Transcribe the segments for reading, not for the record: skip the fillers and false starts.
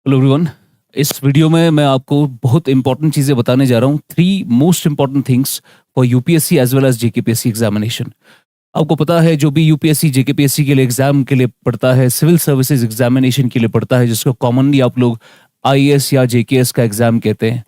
Hello everyone. इस video में मैं आपको बहुत इंपॉर्टेंट चीज़ें बताने जा रहा हूँ। 3 most important things for UPSC as well as JKPSC examination. आपको पता है जो भी यूपीएससी जेकेपीएससी के लिए एग्जाम के लिए पढ़ता है, सिविल सर्विसेज एग्जामिनेशन के लिए पढ़ता है, जिसको कॉमनली आप लोग आईएएस या जेकेएस का एग्जाम कहते हैं।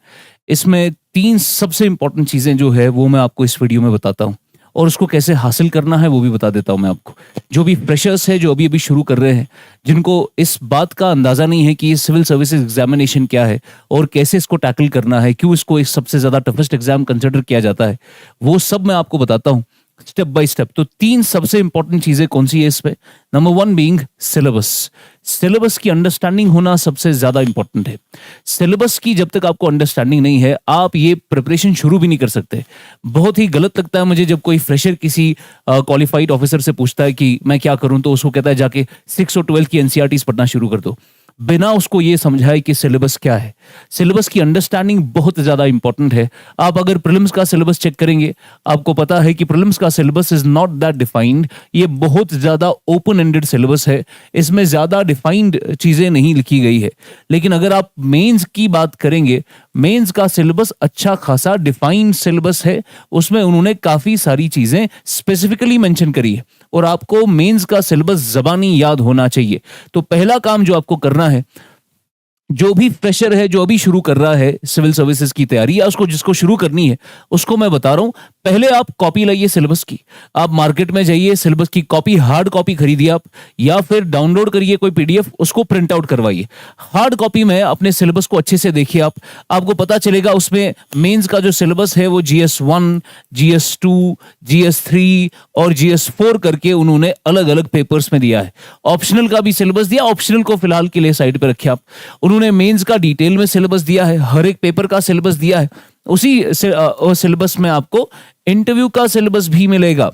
इसमें 3 सबसे इंपॉर्टेंट चीज़ें जो है वो मैं आपको इस वीडियो में बताता हूँ और उसको कैसे हासिल करना है वो भी बता देता हूँ मैं आपको। जो भी फ्रेशर्स है, जो अभी अभी शुरू कर रहे हैं, जिनको इस बात का अंदाज़ा नहीं है कि ये सिविल सर्विसेज एग्जामिनेशन क्या है और कैसे इसको टैकल करना है, क्यों इसको एक सबसे ज़्यादा टफेस्ट एग्जाम कंसिडर किया जाता है, वो सब मैं आपको बताता हूँ स्टेप बाय स्टेप। तो 3 सबसे इंपॉर्टेंट चीजें कौन सी है इसमें? Number 1 being syllabus. सिलेबस की अंडरस्टैंडिंग होना सबसे ज्यादा इंपॉर्टेंट है। सिलेबस की जब तक आपको अंडरस्टैंडिंग नहीं है, आप ये प्रिपरेशन शुरू भी नहीं कर सकते। बहुत ही गलत लगता है मुझे जब कोई फ्रेशर किसी क्वालिफाइड ऑफिसर से पूछता है कि मैं क्या करूं, तो उसको कहता है जाके 6 और 12 की एनसीईआरटीज पढ़ना शुरू कर दो, बिना उसको ये समझाए कि सिलेबस क्या है। सिलेबस की अंडरस्टैंडिंग बहुत ज़्यादा इंपॉर्टेंट है। आप अगर प्रीलिम्स का सिलेबस चेक करेंगे, आपको पता है कि प्रीलिम्स का syllabus is not that defined. ये बहुत ज़्यादा ओपन एंडेड सिलेबस है, इसमें ज़्यादा डिफाइंड चीज़ें नहीं लिखी गई है। लेकिन अगर आप मेंस की बात करेंगे, मेंस का सिलेबस अच्छा खासा डिफाइंड सिलेबस है। उसमें उन्होंने काफ़ी सारी चीज़ें स्पेसिफिकली मेंशन करी है और आपको मेंस का सिलेबस ज़बानी याद होना चाहिए। तो पहला काम जो आपको करना है, जो भी फ्रेशर है, जो अभी शुरू कर रहा है सिविल सर्विसेज की तैयारी, या उसको जिसको शुरू करनी है, उसको मैं बता रहा हूं, पहले आप कॉपी लाइए सिलेबस की। आप मार्केट में जाइए, सिलेबस की कॉपी, हार्ड कॉपी खरीदिए आप, या फिर डाउनलोड करिए कोई पीडीएफ, उसको प्रिंट आउट करवाइए। हार्ड कॉपी में अपने सिलेबस को अच्छे से देखिए आप, आपको पता चलेगा उसमें मेंस का जो सिलेबस है वो GS1, GS2, GS3 और GS4 करके उन्होंने अलग अलग पेपर्स में दिया है। ऑप्शनल का भी सिलेबस दिया, ऑप्शनल को फिलहाल के लिए साइड पे रखिए आप। उन्होंने मेंस का डिटेल में सिलेबस दिया है, हर एक पेपर का सिलेबस दिया है। उसी सिलेबस में आपको इंटरव्यू का सिलेबस भी मिलेगा,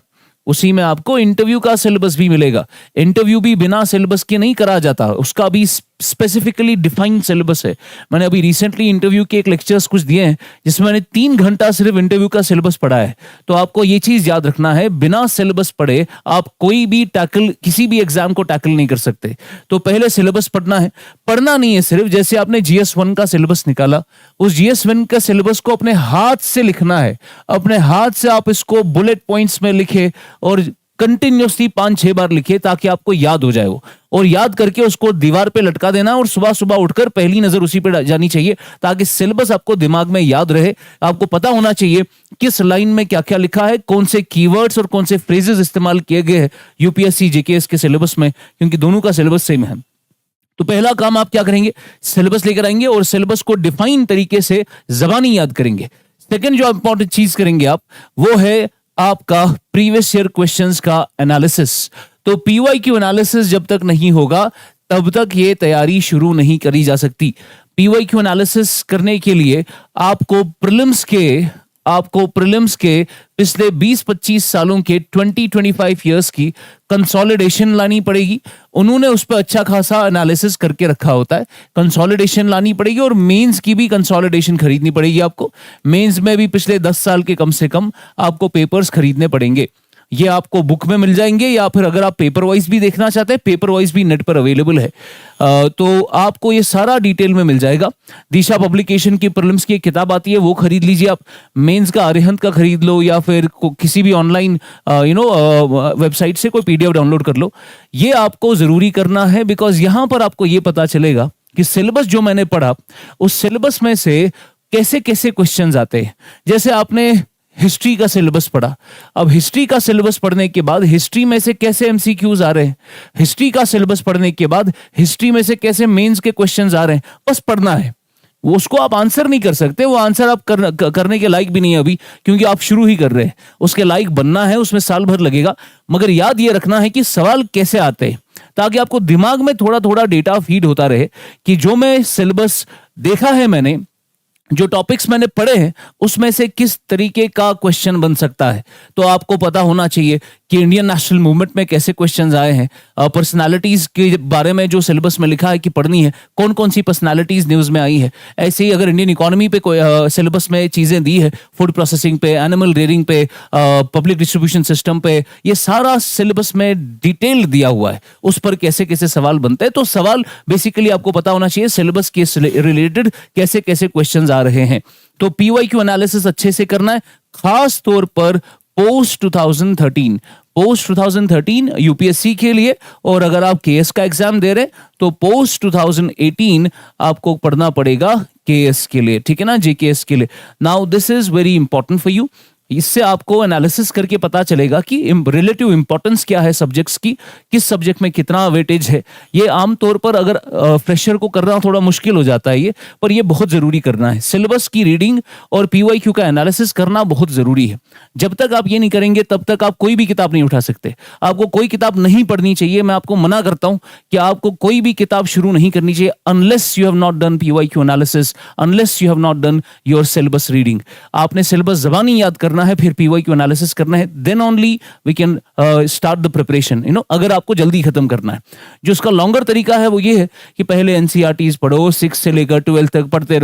उसी में आपको इंटरव्यू का सिलेबस भी मिलेगा। इंटरव्यू भी बिना सिलेबस के नहीं करा जाता, उसका भी स्पेसिफिकली डिफाइंड सिलेबस है। मैंने अभी रिसेंटली इंटरव्यू के एक लेक्चर्स कुछ दिए हैं जिसमें मैंने 3 घंटा सिर्फ इंटरव्यू का सिलेबस पढ़ा है। तो आपको ये चीज याद रखना है, बिना सिलेबस पढ़े आप कोई भी टैकल, किसी भी एग्जाम को टैकल नहीं कर सकते। तो पहले सिलेबस पढ़ना है। पढ़ना नहीं है सिर्फ, जैसे आपने GS1 का सिलेबस निकाला, उस GS1 का सिलेबस को अपने हाथ से लिखना है। अपने हाथ से आप इसको बुलेट पॉइंट्स में लिखे और कंटिन्यूसली 5-6 बार लिखे ताकि आपको याद हो जाए वो, और याद करके उसको दीवार पे लटका देना और सुबह सुबह उठकर पहली नजर उसी पे जानी चाहिए ताकि सिलेबस आपको दिमाग में याद रहे। आपको पता होना चाहिए किस लाइन में क्या क्या लिखा है, कौन से कीवर्ड्स और कौन से फ्रेजेस इस्तेमाल किए गए हैं यूपीएससी जेकेएस के सिलेबस में, क्योंकि दोनों का सिलेबस सेम है। तो पहला काम आप क्या करेंगे, सिलेबस लेकर आएंगे और सिलेबस को डिफाइन तरीके से जबानी याद करेंगे। सेकेंड जो इंपॉर्टेंट चीज करेंगे आप, वो है आपका प्रीवियस ईयर क्वेश्चंस का एनालिसिस। तो पीवाईक्यू एनालिसिस जब तक नहीं होगा तब तक ये तैयारी शुरू नहीं करी जा सकती। पीवाईक्यू एनालिसिस करने के लिए आपको प्रीलिम्स के पिछले 20-25 सालों के 20-25 इयर्स की कंसोलिडेशन लानी पड़ेगी। उन्होंने उस पर अच्छा खासा एनालिसिस करके रखा होता है, कंसोलिडेशन लानी पड़ेगी। और मेंस की भी कंसोलिडेशन खरीदनी पड़ेगी आपको। मेंस में भी पिछले 10 साल के कम से कम आपको पेपर्स खरीदने पड़ेंगे। ये आपको बुक में मिल जाएंगे, या फिर अगर आप पेपर वाइज भी देखना चाहते हैं, पेपर वाइज भी नेट पर अवेलेबल है। तो आपको ये सारा डिटेल में मिल जाएगा। दिशा पब्लिकेशन की प्रीलिम्स की एक किताब आती है, वो खरीद लीजिए आप। मेंस का अरिहंत का खरीद लो, या फिर किसी भी ऑनलाइन वेबसाइट से कोई पीडीएफ डाउनलोड कर लो। ये आपको जरूरी करना है, बिकॉज यहां पर आपको ये पता चलेगा कि सिलेबस जो मैंने पढ़ा, उस सिलेबस में से कैसे कैसे क्वेश्चंस आते हैं। जैसे आपने हिस्ट्री का सिलेबस पढ़ा, अब हिस्ट्री का सिलेबस पढ़ने के बाद हिस्ट्री में से कैसे एमसीक्यूज आ रहे हैं, हिस्ट्री का सिलेबस पढ़ने के बाद हिस्ट्री में से कैसे मेंस के क्वेश्चंस आ रहे हैं, बस पढ़ना है। वो उसको आप आंसर नहीं कर सकते, वो आंसर आप करने के लायक भी नहीं है अभी, क्योंकि आप शुरू ही कर रहे हैं। उसके लायक बनना है, उसमें साल भर लगेगा। मगर याद ये रखना है कि सवाल कैसे आते हैं, ताकि आपको दिमाग में थोड़ा थोड़ा डेटा फीड होता रहे कि जो मैं सिलेबस देखा है, मैंने जो टॉपिक्स मैंने पढ़े हैं, उसमें से किस तरीके का क्वेश्चन बन सकता है। तो आपको पता होना चाहिए कि इंडियन नेशनल मूवमेंट में कैसे क्वेश्चंस आए हैं, पर्सनालिटीज के बारे में जो सिलेबस में लिखा है कि पढ़नी है, कौन कौन सी पर्सनालिटीज न्यूज में आई है। ऐसे ही अगर इंडियन इकोनॉमी पे कोई सिलेबस में चीजें दी है, फूड प्रोसेसिंग पे, एनिमल रेयरिंग पे, पब्लिक डिस्ट्रीब्यूशन सिस्टम पे, ये सारा सिलेबस में डिटेल दिया हुआ है, उस पर कैसे कैसे सवाल बनते हैं। तो सवाल बेसिकली आपको पता होना चाहिए सिलेबस के रिलेटेड कैसे कैसे क्वेश्चंस आ रहे हैं। तो पीवाईक्यू एनालिसिस अच्छे से करना है, खास तौर पर पोस्ट 2013 यूपीएससी के लिए। और अगर आप केएस का एग्जाम दे रहे हैं तो पोस्ट 2018 आपको पढ़ना पड़ेगा केएस के लिए, ठीक है ना, जेकेएस के लिए। Now this is very important for you. इससे आपको एनालिसिस करके पता चलेगा कि रिलेटिव इंपॉर्टेंस क्या है सब्जेक्ट्स की, किस सब्जेक्ट में कितना वेटेज है। ये आमतौर पर अगर फ्रेशर को करना थोड़ा मुश्किल हो जाता है ये, पर ये बहुत जरूरी करना है। सिलेबस की रीडिंग और पीवाईक्यू का एनालिसिस करना बहुत जरूरी है। जब तक आप ये नहीं करेंगे तब तक आप कोई भी किताब नहीं उठा सकते। आपको कोई किताब नहीं पढ़नी चाहिए। मैं आपको मना करता हूं कि आपको कोई भी किताब शुरू नहीं करनी चाहिए unless you have not done PYQ analysis, unless you have not done your syllabus reading. आपने सिलेबस जबानी याद करना है, फिर पीवाईक्यू एनालिसिस करना है, then only we can start the preparation, अगर आपको जल्दी खत्म करना है। जो उसका लॉन्गर तरीका है वो ये है कि पहले एनसीईआरटीज पढ़ो, 6 से लेकर 12 तक पढ़ते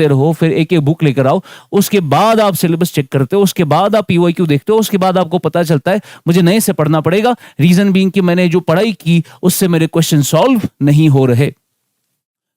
रहो, फिर एक एक बुक लेकर आओ, उसके बाद आप सिलेबस चेक करते हो, उसके बाद आप पीवाईक्यू देखते हो, उसके बाद आपको पता चलता है मुझे नए से पढ़ना पड़ेगा, रीजन बीइंग कि मैंने जो पढ़ाई की उससे मेरे क्वेश्चन सॉल्व नहीं हो रहे।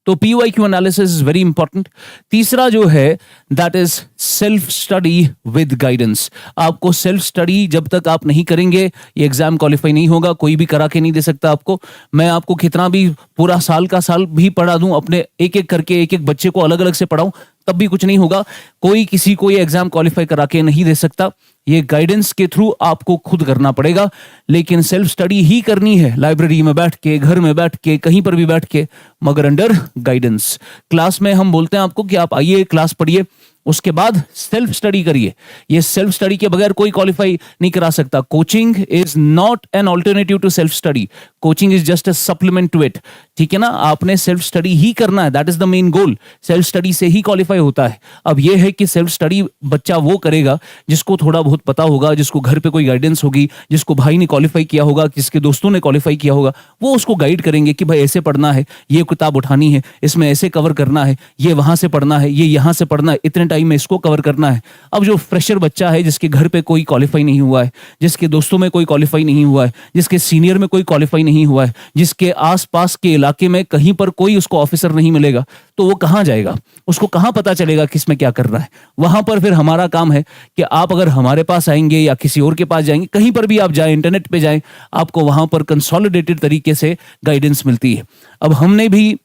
तो PYQ analysis is very important. तीसरा जो है that is self study with guidance. आपको सेल्फ स्टडी जब तक आप नहीं करेंगे ये एग्जाम क्वालिफाई नहीं होगा, कोई भी करा के नहीं दे सकता आपको। मैं आपको कितना भी पूरा साल का साल भी पढ़ा दूं, अपने एक एक करके एक एक बच्चे को अलग अलग से पढ़ाऊं, तब भी कुछ नहीं होगा। कोई किसी को ये एग्जाम क्वालिफाई करा के नहीं दे सकता। ये गाइडेंस के थ्रू आपको खुद करना पड़ेगा, लेकिन सेल्फ स्टडी ही करनी है, लाइब्रेरी में बैठ के, घर में बैठ के, कहीं पर भी बैठ के, मगर अंडर गाइडेंस। क्लास में हम बोलते हैं आपको कि आप आइए क्लास पढ़िए, उसके बाद सेल्फ स्टडी करिए। ये सेल्फ स्टडी के बगैर कोई क्वालिफाई नहीं करा सकता। Coaching is not an alternative to self study, coaching is just a supplement to it, ठीक है ना। आपने सेल्फ स्टडी ही करना है, that is the main goal. Self study से ही क्वालिफाई होता है। अब ये है कि सेल्फ स्टडी बच्चा वो करेगा जिसको थोड़ा बहुत पता होगा, जिसको घर पे कोई गाइडेंस होगी, जिसको भाई ने क्वालिफाई किया होगा, जिसके दोस्तों ने क्वालिफाई किया होगा, वो उसको गाइड करेंगे कि भाई ऐसे पढ़ना है, ये किताब उठानी है, इसमें ऐसे कवर करना है, ये वहां से पढ़ना है, ये यहां से पढ़ना है, इतने टाइम में इसको कवर करना है। अब जो फ्रेशर बच्चा है, जिसके घर पे कोई क्वालिफाई नहीं हुआ है, जिसके दोस्तों में कोई क्वालिफाई नहीं हुआ है, जिसके सीनियर में कोई क्वालिफाई नहीं हुआ है, जिसके आसपास के इलाके में कहीं पर कोई उसको ऑफिसर नहीं मिलेगा, तो वो कहां जाएगा? उसको कहां पता चलेगा किसमें क्या करना है? वहां पर फिर हमारा काम है कि आप अगर हमारे पास आएंगे या किसी और के पास जाएंगे, कहीं पर भी आप जाएं, इंटरनेट पे जाएं, आपको वहां पर कंसोलिडेटेड तरीके से गाइडेंस मिलती है। अब हमने भी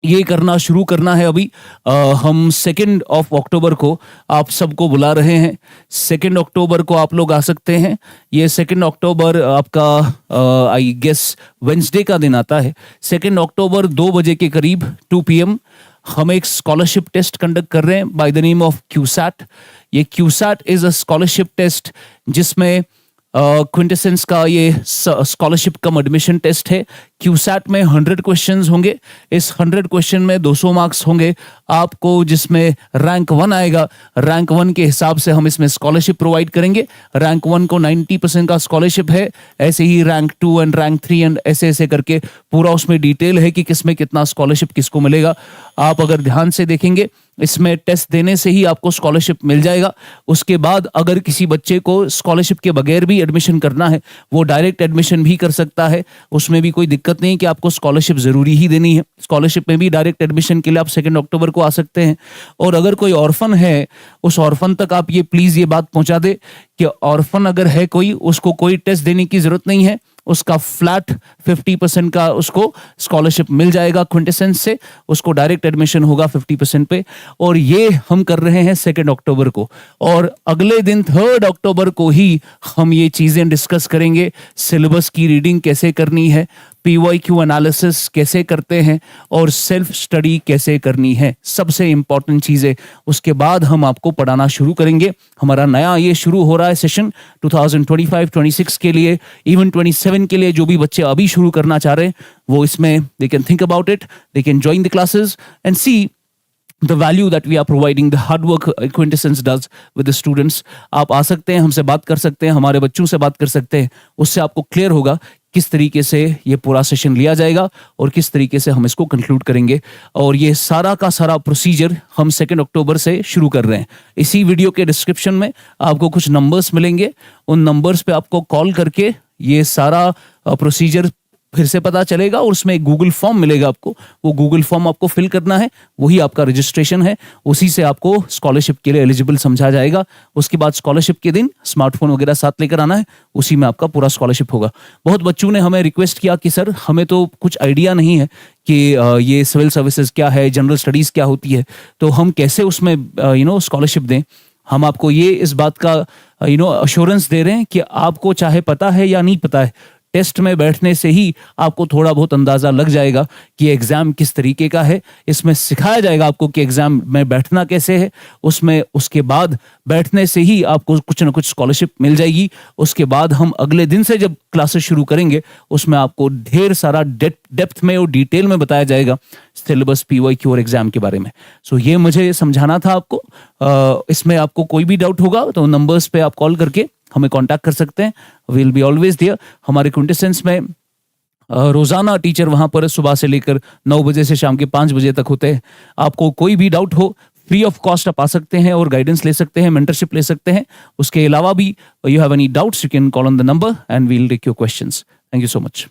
ये करना शुरू करना है अभी। हम 2 अक्टूबर को आप सबको बुला रहे हैं। 2 अक्टूबर को आप लोग आ सकते हैं। ये 2 अक्टूबर आपका आई गेस वेंसडे का दिन आता है। 2 अक्टूबर 2 बजे के करीब 2 PM हम एक स्कॉलरशिप टेस्ट कंडक्ट कर रहे हैं बाय द नेम ऑफ क्यूसैट। ये क्यूसैट इज अ स्कॉलरशिप टेस्ट जिसमें क्विंटेसेंस का ये स्कॉलरशिप कम एडमिशन टेस्ट है। क्यूसैट में 100 क्वेश्चंस होंगे। इस 100 क्वेश्चन में 200 मार्क्स होंगे आपको, जिसमें रैंक 1 आएगा। रैंक 1 के हिसाब से हम इसमें स्कॉलरशिप प्रोवाइड करेंगे। रैंक 1 को 90% का स्कॉलरशिप है। ऐसे ही रैंक 2 एंड रैंक 3 एंड ऐसे ऐसे करके पूरा उसमें डिटेल है कि किसमें कितना स्कॉलरशिप किसको मिलेगा। आप अगर ध्यान से देखेंगे, इसमें टेस्ट देने से ही आपको स्कॉलरशिप मिल जाएगा। उसके बाद अगर किसी बच्चे को स्कॉलरशिप के बगैर भी एडमिशन करना है, वो डायरेक्ट एडमिशन भी कर सकता है। उसमें भी कोई दिक्कत नहीं कि आपको स्कॉलरशिप जरूरी ही देनी है। स्कॉलरशिप में भी डायरेक्ट एडमिशन के लिए आप 2 अक्टूबर को आ सकते हैं। और अगर कोई ऑर्फन है, उस ऑर्फन तक आप ये प्लीज ये बात पहुंचा दे कि ऑर्फन अगर है कोई, उसको कोई टेस्ट देने की जरूरत नहीं है। उसका फ्लैट 50% का उसको स्कॉलरशिप मिल जाएगा क्विंटेसेंस से। उसको डायरेक्ट एडमिशन होगा 50% पे। और ये हम कर रहे हैं 2 अक्टूबर को। और अगले दिन 3 अक्टूबर को ही हम ये चीजें डिस्कस करेंगे। सिलेबस की रीडिंग कैसे करनी है, पीवाईक्यू एनालिसिस कैसे करते हैं, और सेल्फ स्टडी कैसे करनी है, सबसे इंपॉर्टेंट चीजें। उसके बाद हम आपको पढ़ाना शुरू करेंगे। हमारा नया ये शुरू हो रहा है सेशन 2025-26 के लिए, इवन 27 के लिए। जो भी बच्चे अभी शुरू करना चाह रहे हैं वो इसमें they can think about it, they can join the classes and see the value that we are providing, the hard work quintessence does with the students. आप आ सकते हैं, हमसे बात कर सकते हैं, हमारे बच्चों से बात कर सकते हैं। उससे आपको क्लियर होगा किस तरीके से ये पूरा सेशन लिया जाएगा और किस तरीके से हम इसको कंक्लूड करेंगे। और ये सारा का सारा प्रोसीजर हम 2 अक्टूबर से शुरू कर रहे हैं। इसी वीडियो के डिस्क्रिप्शन में आपको कुछ नंबर्स मिलेंगे, उन नंबर्स पे आपको कॉल करके ये सारा प्रोसीजर फिर से पता चलेगा और उसमें एक गूगल फॉर्म मिलेगा आपको। वो गूगल फॉर्म आपको फिल करना है, वही आपका रजिस्ट्रेशन है। उसी से आपको स्कॉलरशिप के लिए एलिजिबल समझा जाएगा। उसके बाद स्कॉलरशिप के दिन स्मार्टफोन वगैरह साथ लेकर आना है, उसी में आपका पूरा स्कॉलरशिप होगा। बहुत बच्चों ने हमें रिक्वेस्ट किया कि सर हमें तो कुछ आइडिया नहीं है कि ये सिविल सर्विसेज क्या है, जनरल स्टडीज़ क्या होती है, तो हम कैसे उसमें स्कॉलरशिप दें। हम आपको ये इस बात का अश्योरेंस दे रहे हैं कि आपको चाहे पता है या नहीं पता है, टेस्ट में बैठने से ही आपको थोड़ा बहुत अंदाजा लग जाएगा कि एग्जाम किस तरीके का है। इसमें सिखाया जाएगा आपको कि एग्जाम में बैठना कैसे है। उसमें उसके बाद बैठने से ही आपको कुछ ना कुछ स्कॉलरशिप मिल जाएगी। उसके बाद हम अगले दिन से जब क्लासेस शुरू करेंगे, उसमें आपको ढेर सारा डेप्थ में और डिटेल में बताया जाएगा सिलेबस, PYQ और एग्जाम के बारे में। सो ये मुझे समझाना था आपको। इसमें आपको कोई भी डाउट होगा तो नंबर्स पे आप कॉल करके हमें कांटेक्ट कर सकते हैं। Will be always there. हमारे क्विंटेसेंस में रोजाना टीचर वहां पर सुबह से लेकर 9 बजे से शाम के 5 बजे तक होते हैं। आपको कोई भी डाउट हो, फ्री ऑफ कॉस्ट आप आ सकते हैं और गाइडेंस ले सकते हैं, मेंटरशिप ले सकते हैं। उसके अलावा भी you have any doubts, you can call on the number and we'll take your questions. Thank you so much.